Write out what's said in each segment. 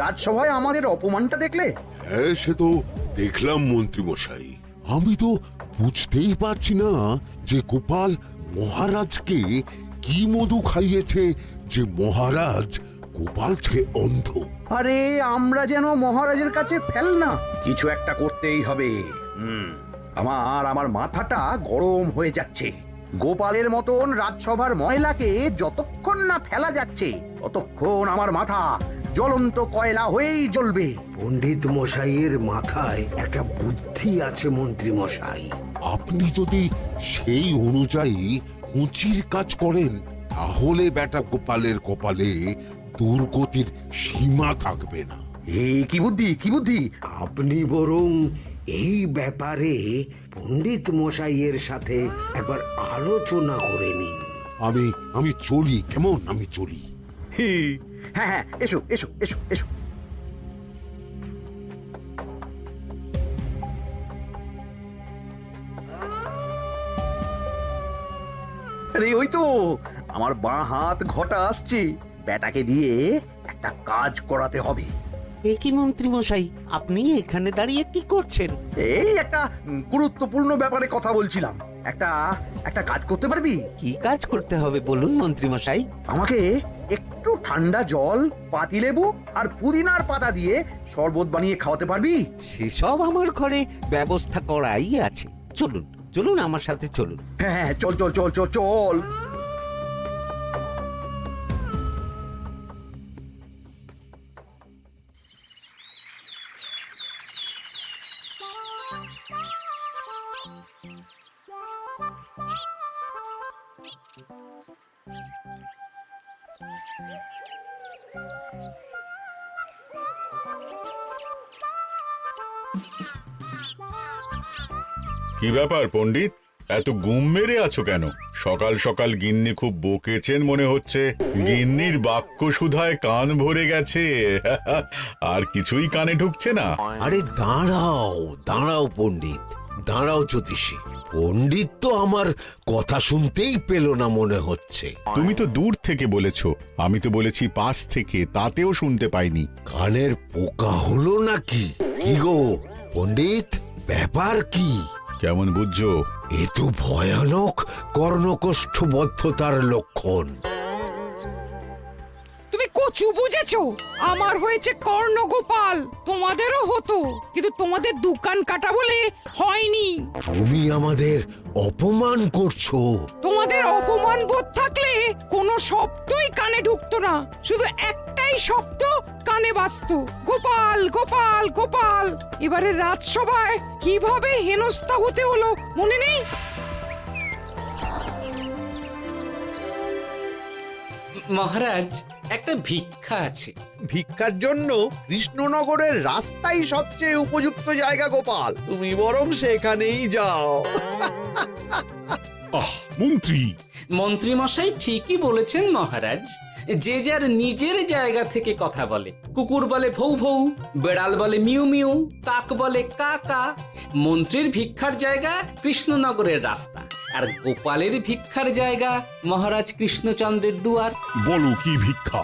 রাজসভায় আমাদের অপমানটা দেখলে? হ্যাঁ, সে তো দেখলাম মন্ত্রী মশাই। আমি তো বুঝতেই পারছি না যে গোপাল মহারাজকে কি মধু খাইয়েছে যে মহারাজ গোপাল থেকে অন্ধ। আরে আমরা যেন মহারাজের কাছে ফেল না, কিছু একটা করতেই হবে। আমার মাথাটা গরম হয়ে যাচ্ছে। গোপালের মতন রাজসভার ময়লাকে যতক্ষণ না ফেলা যাচ্ছে ততক্ষণ আমার মাথা জ্বলন্ত কয়লা হয়েই জ্বলবে। পণ্ডিত মশাইয়ের মাথায় একটা বুদ্ধি আছে মন্ত্রী মশাই। আপনি যদি সেই অনুযায়ী উঁচির কাজ করেন তাহলে বেটা গোপালের কপালে দুর্গতির সীমা থাকবে না। এই কি বুদ্ধি, কি বুদ্ধি? আপনি বরং এই ব্যাপারে পণ্ডিত মশাইয়ের সাথে একবার আলোচনা করে নিন। আমি চলি, কেমন? আমি চলি। হ্যাঁ হ্যাঁ, এসো এসো এসো এসো। আরে ওই তো আমার বাঁ হাত ঘটা আসছে, বেটাকে দিয়ে একটা কাজ করাতে হবে। এ কি মন্ত্রী মশাই, আপনি এখানে দাঁড়িয়ে কি করছেন? এই একটা গুরুত্বপূর্ণ ব্যাপারে কথা বলছিলাম। একটা একটা কাজ করতে পারবি? কি কাজ করতে হবে বলুন মন্ত্রী মশাই। আমাকে একটু ঠান্ডা জল, পাতিলেবু আর পুদিনার পাতা দিয়ে শরবত বানিয়ে খাওয়াতে পারবি? সেসব আমার ঘরে ব্যবস্থা করাই আছে। চলুন চলুন, আমার সাথে চলুন। হ্যাঁ হ্যাঁ, চল চল চল চল চল। কি ব্যাপার পণ্ডিত, এত গুম মেরে আছো কেন? সকাল সকাল গিন্নি খুব বকেছেন মনে হচ্ছে। গিন্নির বাক্য সুধায় কান ভরে গেছে, আর কিছুই কানে ঢুকছে না। আরে দাঁড়াও দাঁড়াও পণ্ডিত, দাঁড়াও জ্যোতিষী। পণ্ডিত তো আমার কথা শুনতেই পেল না মনে হচ্ছে। তুমি তো দূর থেকে বলেছো, আমি তো বলেছি পাশ থেকে, তাতেও শুনতে পাইনি। কানের পোকা হলো নাকি? কি গো পণ্ডিত, ব্যাপার কি? কেমন বুঝছো? এ তো ভয়ানক কর্ণকোষ্ঠবদ্ধতার লক্ষণ। তুমি কচু বুঝেছো? আমার হয়েছে কর্ণগোপাল, তোমাদেরও হতো, কিন্তু তোমাদের দোকান কাটা বলে হয়নি। তুমি আমাদের অপমান করছো। তোমাদের অপমান বোধ থাকলে কোনো শব্দই কানে ঢুকতো না, শুধু একটাই শব্দ কানে বাজতো, গোপাল গোপাল গোপাল। এবারে রাজসভায় কিভাবে হেনস্থা হতে হলো মনে নেই? মহারাজ, একটা ভিক্ষা আছে। ভিক্ষার জন্য কৃষ্ণনগরের রাস্তাই সবচেয়ে উপযুক্ত জায়গা গোপাল, তুমি বরং সেখানেই যাও। মন্ত্রী, মন্ত্রী মশাই ঠিকই বলেছেন মহারাজ। যে যার নিজের জায়গা থেকে কথা বলে। কুকুর বলে ভৌ ভৌ, বেড়াল বলে মিউ মিউ, কাক বলে কা কা। মন্ত্রীর ভিক্ষার জায়গা কৃষ্ণনগরের রাস্তা, আর গোপালের ভিক্ষার জায়গা মহারাজ কৃষ্ণচন্দ্রের দুয়ার। বলো কি ভিক্ষা?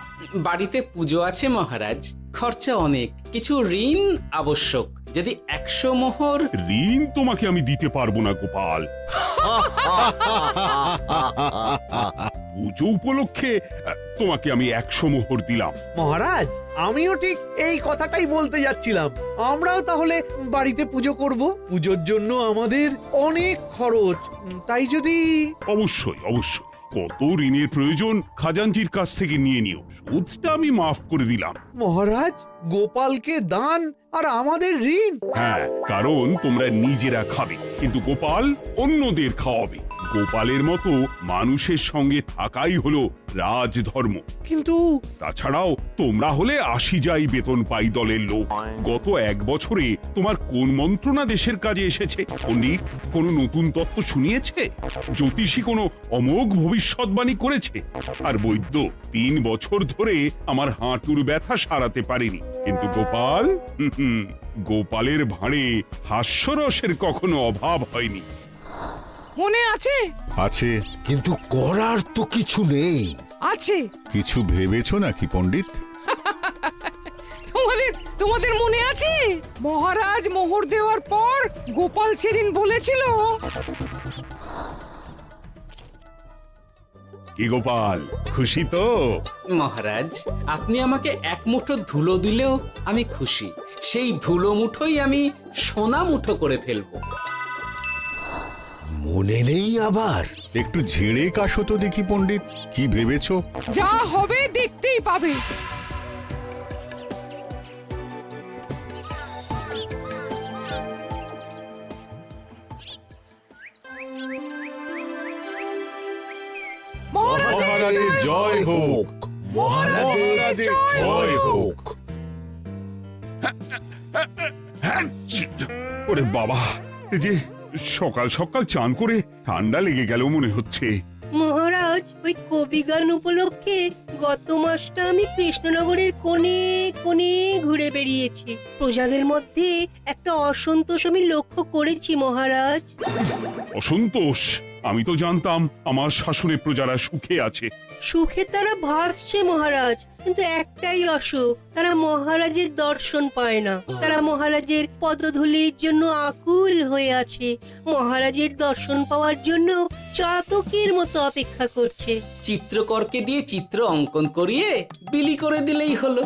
বাড়িতে পুজো আছে মহারাজ, খরচা অনেক, কিছু ঋণ আবশ্যক। যদি 100 মোহর। ঋণ তোমাকে আমি দিতে পারবো না গোপাল। পুজো উপলক্ষে তোমাকে আমি 100 মোহর দিলাম। মহারাজ, আমিও ঠিক এই কথাটাই বলতে যাচ্ছিলাম। আমরাও তাহলে বাড়িতে পুজো করব। পুজোর জন্য আমাদের অনেক খরচ, তাই যদি... অবশ্যই অবশ্যই, কত ঋণের প্রয়োজন খাজাঞ্চির কাছ থেকে নিয়ে নিও, সুদটা আমি মাফ করে দিলাম। মহারাজ, গোপালকে দান আর আমাদের ঋণ? হ্যাঁ, কারণ তোমরা নিজেরা খাবে, কিন্তু গোপাল অন্যদের খাওয়াবে। গোপালের মতো মানুষের সঙ্গে থাকাই হলো রাজধর্ম। কিন্তু তাছাড়াও তোমরা হলে 80 যাই বেতন পাই দলের লোক। গত 1 বছরে তোমার কোন মন্ত্রণা দেশের কাজে এসেছে? পণ্ডিত কোনো নতুন তত্ত্ব শুনিয়েছে? জ্যোতিষী কোনো অমোঘ ভবিষ্যৎবাণী করেছে? আর বৈদ্য 3 বছর ধরে আমার হাঁটুর ব্যথা সারাতে পারেনি। কিন্তু গোপাল, গোপালের ভাঁড়ে হাস্যরসের কখনো অভাব হয়নি। মনে আছে? আছে। কিন্তু করার তো কিছু নেই। আছে। কিছু ভেবেছো নাকি পণ্ডিত? তোমাদের মনে আছে মহারাজ মোহর দেওয়ার পর গোপাল সেদিন বলেছিল, কি গোপাল, খুশি তো? মহারাজ, আপনি আমাকে এক মুঠো ধুলো দিলেও আমি খুশি। সেই ধুলো মুঠোই আমি সোনা মুঠো করে ফেলবো। মনে নেই আবার? একটু ঝেড়ে কাশো তো দেখি পণ্ডিত, কি ভেবেছো? যা হবে দেখতেই পাবে। মহারাজের জয় হোক, মহারাজের জয় হোক। ওরে বাবা, এই যে সকাল সকাল চান করে ঠান্ডা লেগে গেল মনে হচ্ছে। মহারাজ, ওই কবি গান উপলক্ষে গত মাসটা আমি কৃষ্ণনগরের কোণে কোণে ঘুরে বেরিয়েছি। প্রজাদের মধ্যে একটা অসন্তোষ আমি লক্ষ্য করেছি মহারাজ। অসন্তোষ? আমি তো জানতাম আমার শাসনে প্রজারা সুখে আছে। সুখে তারা ভাসছে মহারাজ, কিন্তু একটাই অসুখ, তারা মহারাজের দর্শন পায় না। তারা মহারাজের পদধূলির জন্য আকুল হয়ে আছে, মহারাজের দর্শন পাওয়ার জন্য চাতকের মতো অপেক্ষা করছে। চিত্রকরকে দিয়ে চিত্র অঙ্কন করিয়ে বিলি করে দিলেই হলো।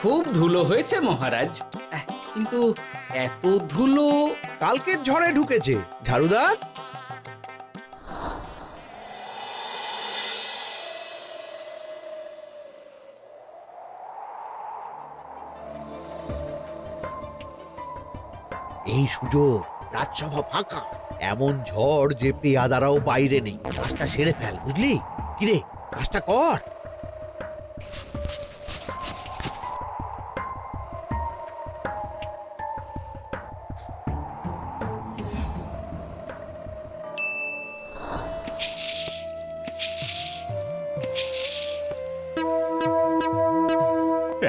খুব ধুলো হয়েছে মহারাজ, কিন্তু এত ধুলো। কালকের ঝড়ে ঢুকেছে। ঝাড়ুদার, এই সুযোগ, রাজসভা ফাঁকা, এমন ঝড় যে পেয়াদারাও বাইরে নেই। কাজটা সেরে ফেল, বুঝলি? কিরে, কাজটা কর।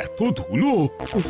এত ধুলো! উফ,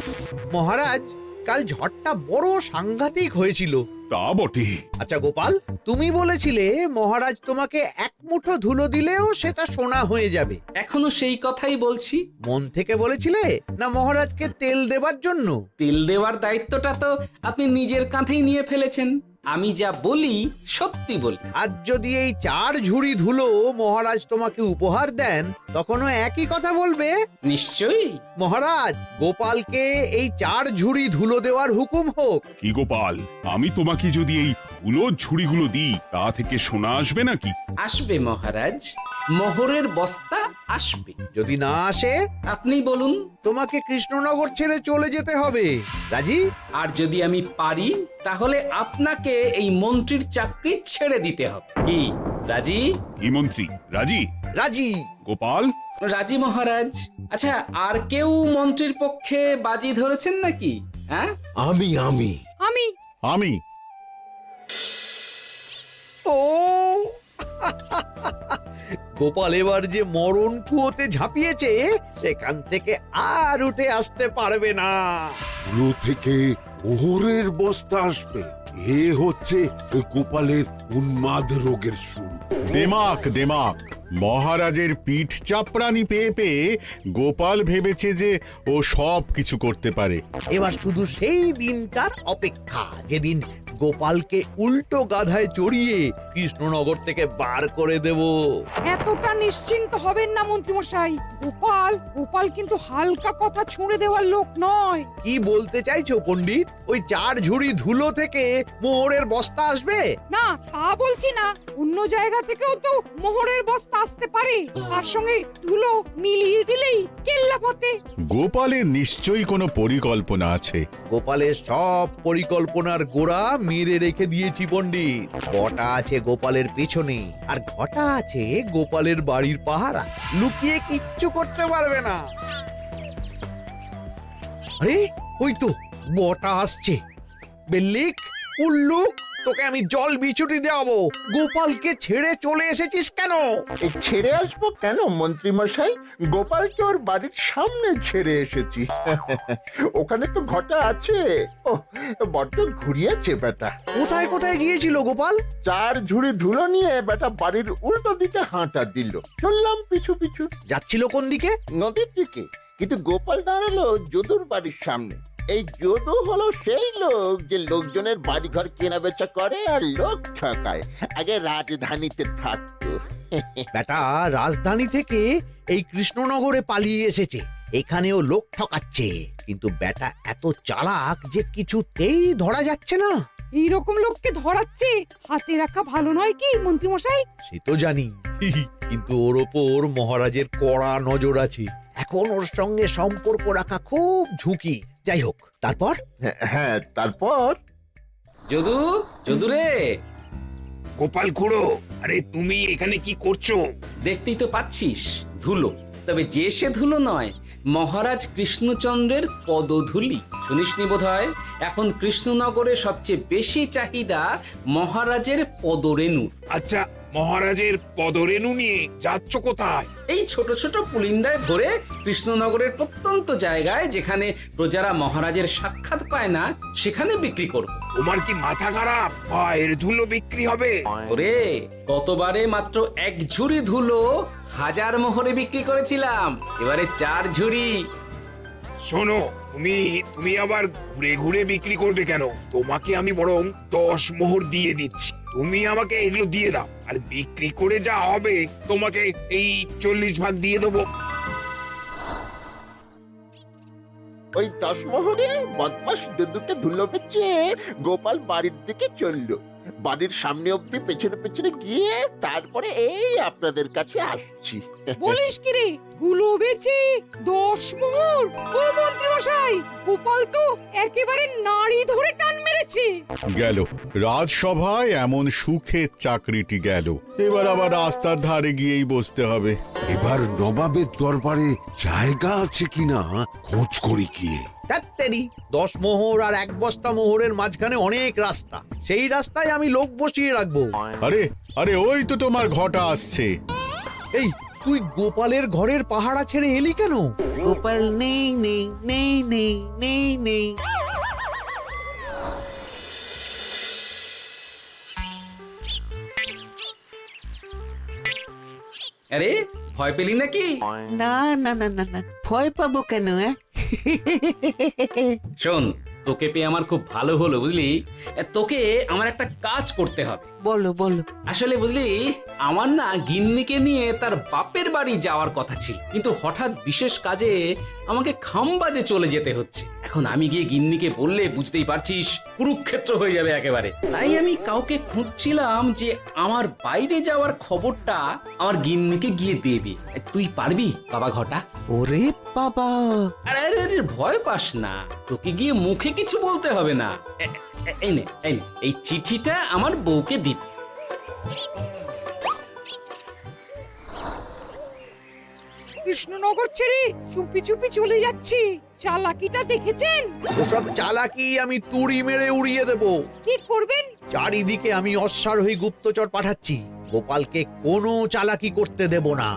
মহারাজ, কাল ঝড়টা বড় সাংঘাতিক হয়েছিল। তা বটে। আচ্ছা গোপাল, তুমি বলেছিলে মহারাজ তোমাকে এক মুঠো ধুলো দিলেও সেটা সোনা হয়ে যাবে। এখনো সেই কথাই বলছি। মন থেকে বলেছিলে না মহারাজকে তেল দেবার জন্য? তেল দেওয়ার দায়িত্বটা তো আপনি নিজের কাঁধেই নিয়ে ফেলেছেন। আমি যা বলি সত্যি বলি। আজ যদি এই 4 ঝুড়ি ধুলো মহারাজ তোমাকে উপহার দেন, তখনও একই কথা বলবে? নিশ্চয়ই। মহারাজ, গোপালকে এই 4 ঝুড়ি ধুলো দেওয়ার হুকুম হোক। কি গোপাল, আমি তোমাকে যদি এই ধুলোর ঝুড়িগুলো দিই, তা থেকে সোনা আসবে নাকি? আসবে মহারাজ, মোহরের বস্তা আসবে। যদি না আসে, আপনি বলুন। তোমাকে কৃষ্ণনগর ছেড়ে চলে যেতে হবে। রাজি? আর যদি আমি পারি, তাহলে আপনাকে এই মন্ত্রীর চাকরি ছেড়ে দিতে হবে। কি রাজি? কি মন্ত্রী, রাজি? রাজি। গোপাল? রাজি মহারাজ। আচ্ছা, আর কেউ মন্ত্রীর পক্ষে বাজি ধরেছেন নাকি? হ্যাঁ, আমি আমি আমি আমি ও গোপাল এবার যে মরণ কুয়োতে ঝাঁপিয়েছে, সেখান থেকে আর উঠে আসতে পারবে না। পুরো থেকে মোহরের বস্তা আসবে। এ হচ্ছে ওই গোপালের উন্মাদ রোগের শুরু। দেমাক দেমাক, মহারাজের পিঠ চাপড়ানি পেয়ে পেয়ে গোপাল ভেবেছে যে ও সব কিছু করতে পারে। এবার শুধু সেই দিনকার অপেক্ষা, যেদিন গোপালকে উল্টো গাধায় চড়িয়ে কৃষ্ণনগর থেকে বার করে দেব। এতটা নিশ্চিন্ত হবেন না মন্ত্রীমশাই। গোপাল কিন্তু হালকা কথা ছুঁড়ে দেওয়ার লোক নয়। কি বলতে চাইছো পণ্ডিত? ওই 4 ঝুড়ি ধুলো থেকে মোহরের বস্তা আসবে? না, তা বলছি না। অন্য জায়গা থেকেও তো মোহরের বস্তা আসতে পারে। তার সঙ্গে ধুলো মিলিয়ে দিলেই কেল্লা ফতে। গোপালের নিশ্চয়ই কোনো পরিকল্পনা আছে। গোপালের সব পরিকল্পনার গোড়া মেরে রেখে দিয়েছি পণ্ডিত। ঘটা আছে গোপালের পেছনে, আর ঘটা আছে গোপালের বাড়ির পাহারা। লুকিয়ে কিচ্ছু করতে পারবে না। আরে ওই তো বটা আসছে। বেল্লিক, উল্লুক, তোকে আমি জল বিছুটি দেওয়াবো। গোপালকে ছেড়ে চলে এসেছিস কেন? এই ছেড়ে আসবো কেন মন্ত্রী মশাই? গোপালকে ওর বাড়ির সামনে ছেড়ে এসেছি। ওখানে তো ঘটা আছে। ও বড্ড ঘুরিয়েছে বেটা। কোথায় কোথায় গিয়েছিল গোপাল? 4 ঝুড়ি ধুলো নিয়ে বেটা বাড়ির উল্টো দিকে হাঁটা দিল। চললাম পিছু পিছু যাচ্ছিল কোন দিকে? নদীর দিকে, কিন্তু গোপাল দাঁড়ালো যদুর বাড়ির সামনে। এই যদু হলো সেই লোক যে লোকজনের বাড়িঘর কেনা বেচা করে আর লোক ঠকায়। আগে রাজধানীতে থাকতো। বেটা রাজধানী থেকে এই কৃষ্ণনগরে পালিয়ে এসেছে, এখানেও লোক ঠকাচ্ছে। কিন্তু বেটা এত চালাক যে কিছুতেই ধরা যাচ্ছে না। এইরকম লোককে ধরাচ্ছে হাতে রাখা ভালো নয় কি মন্ত্রী মশাই? সে তো জানি, কিন্তু ওর ওপর মহারাজের কড়া নজর আছে। এখন ওর সঙ্গে সম্পর্ক রাখা খুব ঝুঁকি। যাই হোক, তারপর? হ্যাঁ তারপর যদু, যদু রে, গোপাল খুড়ো, আরে তুমি এখানে কি করছো? দেখতেই তো পাচ্ছিস ধুলো। তবে যে সে ধুলো নয়, মহারাজ কৃষ্ণচন্দ্রের পদধূলি। শুনিসনি বোধহয় এখন কৃষ্ণনগরে সবচেয়ে বেশি চাহিদা মহারাজের পদরেণু। আচ্ছা, মহারাজের পদরেণু নিয়ে যাচ্ছ কোথায়? এই ছোট ছোট পুলিন্দায় ভরে কৃষ্ণনগরের প্রত্যন্ত জায়গায় যেখানে প্রজারা মহারাজের সাক্ষাৎ পায় না সেখানে বিক্রি করব। তোমার কি মাথা খারাপ? এর ধুলো বিক্রি হবে? ওরে, গতবারে মাত্র 1 ঝুড়ি ধুলো 1000 মোহরে বিক্রি করেছিলাম, এবারে 4 ঝুড়ি। শোনো, তুমি আবার ঘুরে ঘুরে বিক্রি করবে কেন? তোমাকে আমি বরং 10 মোহর দিয়ে দিচ্ছি। তুমি আমাকে এগুলো দিয়ে দাও, আর বিক্রি করে যা হবে তোমাকে এই 40 ভাগ দিয়ে দেবো। ওই 10 মোহরে বদমাস যদুকে ধুলো বেচে গোপাল বাড়ির দিকে চললো। বাড়ির সামনে অব্দি পেছনে পেছনে গিয়ে তারপরে এই আপনাদের কাছে আসছি। বলিস কি রে, ধুলো বেচে 10 মোহর? ও মন্ত্রী মশাই, গোপাল তো একেবারে নাড়ি ধরে টান মেরেছে। গেল রাজসভায় এমন সুখের চাকরিটি গেল। এবার আবার রাস্তার ধারে গিয়েই বসতে হবে। এবার নবাবের দরবারে জায়গা আছে কিনা খোঁজ করি গিয়ে। ধ্যাত্তেরি, 10 মোহর আর 1 বস্তা মোহরের মাঝখানে অনেক রাস্তা। সেই রাস্তায় আমি লোক বসিয়ে রাখবো। আরে আরে, ওই তো তোমার ঘটা আসছে। এই, তুই গোপালের ঘরের পাহারা ছেড়ে এলি কেন? গোপাল নেই নেই নেই নেই নেই নেই। আরে, ভয় পেলি নাকি? না না না না না, ভয় পাবো কেন? শোন, তোকে পেয়ে আমার খুব ভালো হলো বুঝলি। তোকে আমার একটা কাজ করতে হবে। বলো বলো। আসলে বুঝলি, আমার না গিন্নিকে নিয়ে তার বাপের বাড়ি যাওয়ার কথা ছিল, কিন্তু হঠাৎ বিশেষ কাজে আমাকে খামবাজে চলে যেতে হচ্ছে। এখন আমি গিয়ে গিন্নিকে বললে বুঝতেই পারছিস কুরুক্ষেত্র হয়ে যাবে একেবারে। তাই আমি কাউকে খুঁজছিলাম যে আমার বাইরে যাওয়ার খবরটা আমার গিন্নিকে গিয়ে দেবে। তুই পারবি বাবা ঘটা? ওরে বাবা! আরে আরে আরে, ভয় পাস না, তোকে গিয়ে মুখে কিছু বলতে হবে না। এই নে, এই চিঠিটা আমার বউকে দিবি। কৃষ্ণনগর ছেড়ে চুপি চুপি চলে যাচ্ছি, চালাকিটা দেখেছেন? ওসব চালাকি আমি তুড়ি মেরে উড়িয়ে দেব। কি করবেন? চারিদিকে আমি অশ্বারোহী গুপ্তচর পাঠাচ্ছি। গোপালকে কোনো চালাকি করতে দেব না।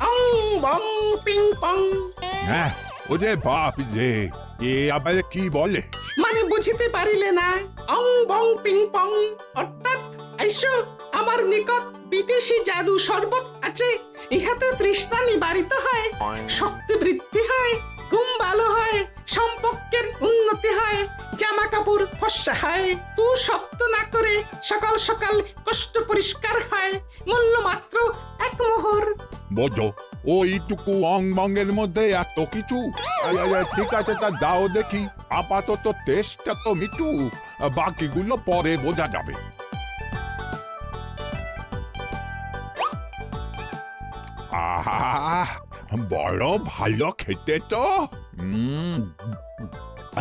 অং বং পিং পং। হ্যাঁ, ওরে বাপ রে, এ আবার কি বলে? মানে বুঝিতে পারিলে না? অং বং পিং পং অর্থাৎ আইসো আমার নিকট বিদেশি জাদু শরবত আছে। ইহাতে তৃষ্ণা নিবারিত হয়, শক্তি বৃদ্ধি হয়, ঘুম ভালো হয়, সম্পর্কের উন্নতি হয়, জামা কাপড় ফর্সা হয়, তু শব্দ না করে সকাল সকাল কষ্ট পরিষ্কার হয়। মূল্য মাত্র 1 মোহর। বোঝো, ওইটুকু অং বঙ্গের মধ্যে এত কিছু? ঠিক আছে, তা দাও দেখি। আপাতত টেস্টটা তো মিটু, বাকিগুলো পরে বোঝা যাবে। আহা বড় ভালো খেতে তো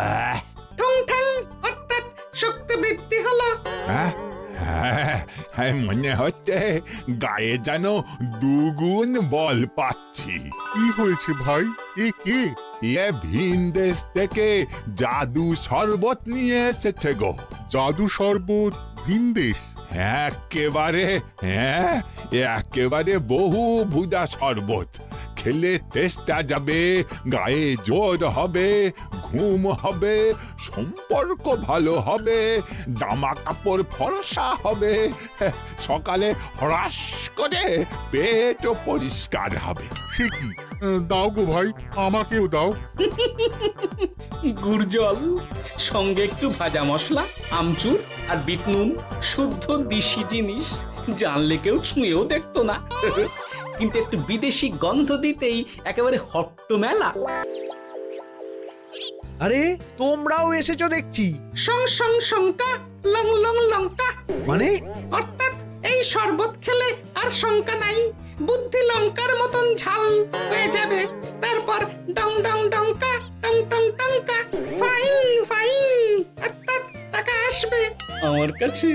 আহ, ঠং ঠং অর্থাৎ শক্তি বৃদ্ধি হলো। হ্যাঁ, হ্যাঁ, মনে হচ্ছে গায়ে যেন দুগুণ বল পাচ্ছি। কি হয়েছে ভাই? এ কে? এ ভিন দেশ থেকে জাদু শরবত নিয়ে এসেছে গো। জাদু শরবত ভিন দেশ? একেবারে, হ্যাঁ, একেবারে বহু ভুজা শরবত। খেলে তেষ্টা যাবে, গায়ে জোর হবে, ঘুম হবে, সম্পর্ক ভালো হবে, জামা কাপড় ফর্সা হবে, সকালে হ্রাস করে পেটও পরিষ্কার হবে। সে কি? দাও গো ভাই, আমাকেও দাও। গুড় জল, সঙ্গে একটু ভাজা মশলা, আমচুর আর বিট নুন, শুদ্ধ দেশি জিনিস। জানলে কেউ ছুঁয়েও দেখতো না, কিন্তু একটু বিদেশি গন্ধ দিতেই একেবারে হট্ট মেলা। আরে তোমরাও এসেছো দেখছি। সং সং শঙ্কা, লং লং লঙ্কা। মানে অর্থাৎ এই শরবত খেলে আর শঙ্কা নাই, বুদ্ধি লঙ্কার মতন ঝাল হয়ে যাবে। তারপর ডং ডং ডঙ্কা, টং টং টঙ্কা, ফাইন ফাইন, অর্থাৎ টাকা আসবে আমার কাছে।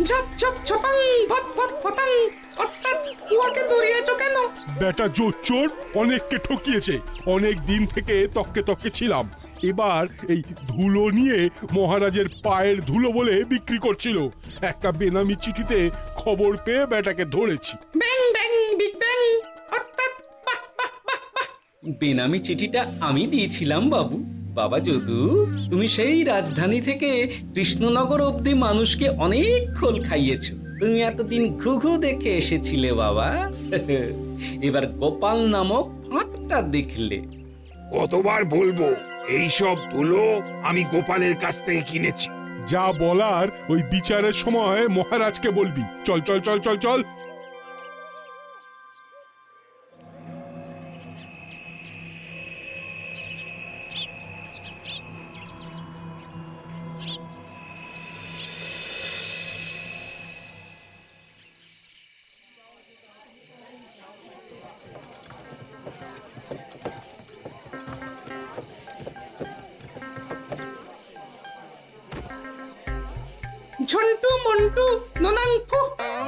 ঝপ ঝপ ছপাং, ভট ভট ফটাং, অর্থাৎ উহাকে দৌড়িয়েছ কেন? বেটা চোর অনেককে ঠকিয়েছে। অনেক দিন থেকে তককে তককে ছিলাম। এবার এই ধুলো নিয়ে মহারাজের পায়ের ধুলো বলে বিক্রি করছিল। একটা বেনামি চিঠিতে খবর পেয়ে বেটাকে ধরেছি। ব্যাং ব্যাং বিগ ব্যাং, অর্থাৎ বাহ বাহ বাহ বাহ। বেনামি চিঠিটা আমি দিয়েছিলাম বাবু। বাবা যদু, তুমি সেই রাজধানী থেকে কৃষ্ণনগর অবধি মানুষকে অনেক খোল খাইয়েছো। তুমি এতদিন ঘুঘু দেখে এসেছিলে বাবা, এবার গোপাল নামক ফাঁদটা দেখলে। কতবার বলবো এইসব ধুলো আমি গোপালের কাছ থেকে কিনেছি। যা বলার ওই বিচারের সময় মহারাজকে বলবি। চল চল চল চল চল। ঝন্টু মন্টু ননাঙ্কু।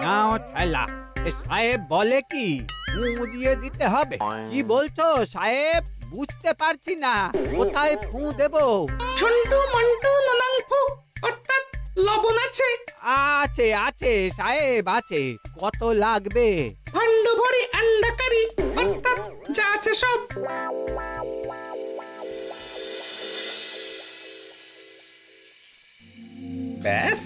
নাও ঠেলা। এ সাহেব বলে কি ফু দিয়ে দিতে হবে? কি বলছো সাহেব? বুঝতে পারছি না, কোথায় ফু দেব? ঝন্টু মন্টু ননাঙ্কু, অর্থাৎ লবণ আছে? আছে আছে সাহেব আছে। কত লাগবে? ভান্ড ভরি আন্ডাকারি, অর্থাৎ যা আছে সব। ব্যাস,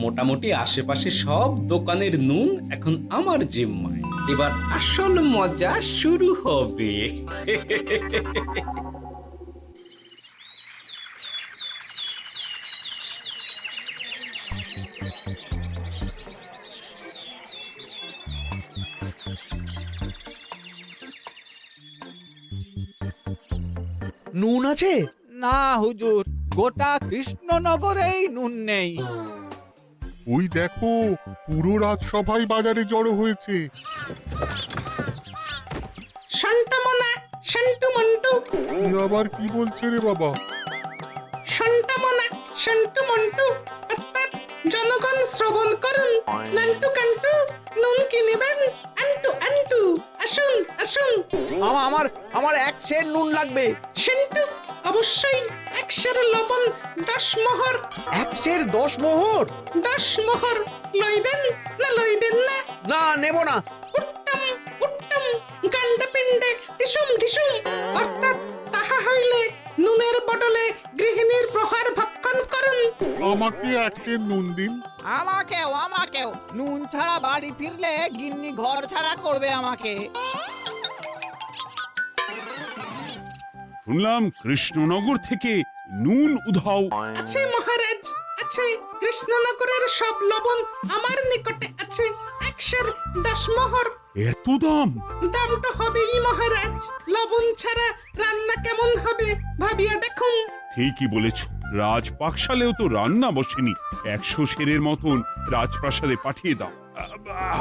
মোটামুটি আশেপাশে সব দোকানের নুন এখন আমার জিম্মায়। এবার আসল মজা শুরু হবে। নুন আছে? না হুজুর, গোটা কৃষ্ণনগরেই নুন নেই। ওই দেখো, পুরো রাজসভাই বাজারে জড়ো হয়েছে। শান্তামনা, শান্তু মন্টু। এ আবার কি বলছে রে বাবা? শান্তামনা, শান্তু মন্টু, অর্থাৎ জনগণ শ্রবণ করুন। নান্টু কান্টু, নুন কিনবেন? আন্টু আন্টু, আসুন আসুন। আমার আমার এক সের নুন লাগবে। শান্তু, অবশ্যই 1 সের লবণ 10 মোহর। এক সের 10 মোহর? 10 মোহর লইবেন না লইবেন না? না, নেব না। উত্তম উত্তম, গান্ডা পিণ্ডে ঢিসুম ঢিসুম, অর্থাৎ তাহা হইলে নুনের বদলে গৃহিণীর প্রহার ভক্ষণ করুন। আমাকে এক সের নুন দিন। আমাকেও আমাকেও। নুন ছাড়া বাড়ি ফিরলে গিন্নি ঘর ছাড়া করবে আমাকে। শুনলাম কৃষ্ণনগর থেকে নুন উধাও। আছে মহারাজ, আছে। কৃষ্ণনগরের সব লবণ আমার নিকটে আছে। 1 সের 10 মোহর। এত দাম? দাম তো হবেই মহারাজ। লবণ ছাড়া রান্না কেমন হবে ভাবিয়া দেখুন। ঠিকই বলেছ, রাজপাকশালেও তো রান্না বসেনি। 100 সেরের মতন রাজপ্রাসাদে পাঠিয়ে দাও।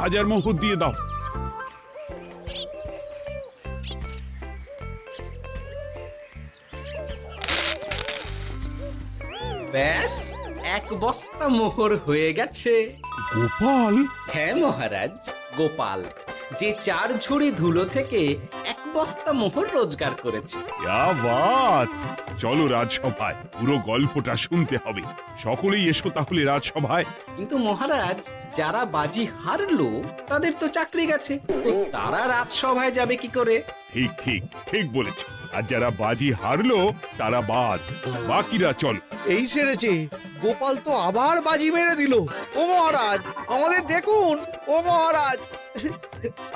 1000 মোহর দিয়ে দাও। ব্যাস 1 বস্তা মোহর হয়ে গেছে। গোপাল, হ্যাঁ মহারাজ, গোপাল, যে 4 ঝুড়ি ধুলো থেকে 1 বস্তা মোহর রোজগার করেছে। ইয়া বাত! চলো রাজসভায়, পুরো গল্পটা শুনতে হবে। সকলেই এসো তাহলে রাজসভায়। কিন্তু মহারাজ, যারা বাজি হারলো তাদের তো চাকরি গেছে, তো তারা রাজসভায় যাবে কি করে? ঠিক ঠিক ঠিক বলেছ। আর যারা বাজি হারলো তারা বাদ, বাকিরা চল। এই সেরেছে, গোপাল তো আবার বাজি মেরে দিল। ও মহারাজ, আমাদের দেখুন। ও মহারাজ,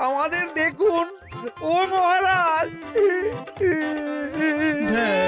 আমাদের দেখুন। ও মহারাজ। হ্যাঁ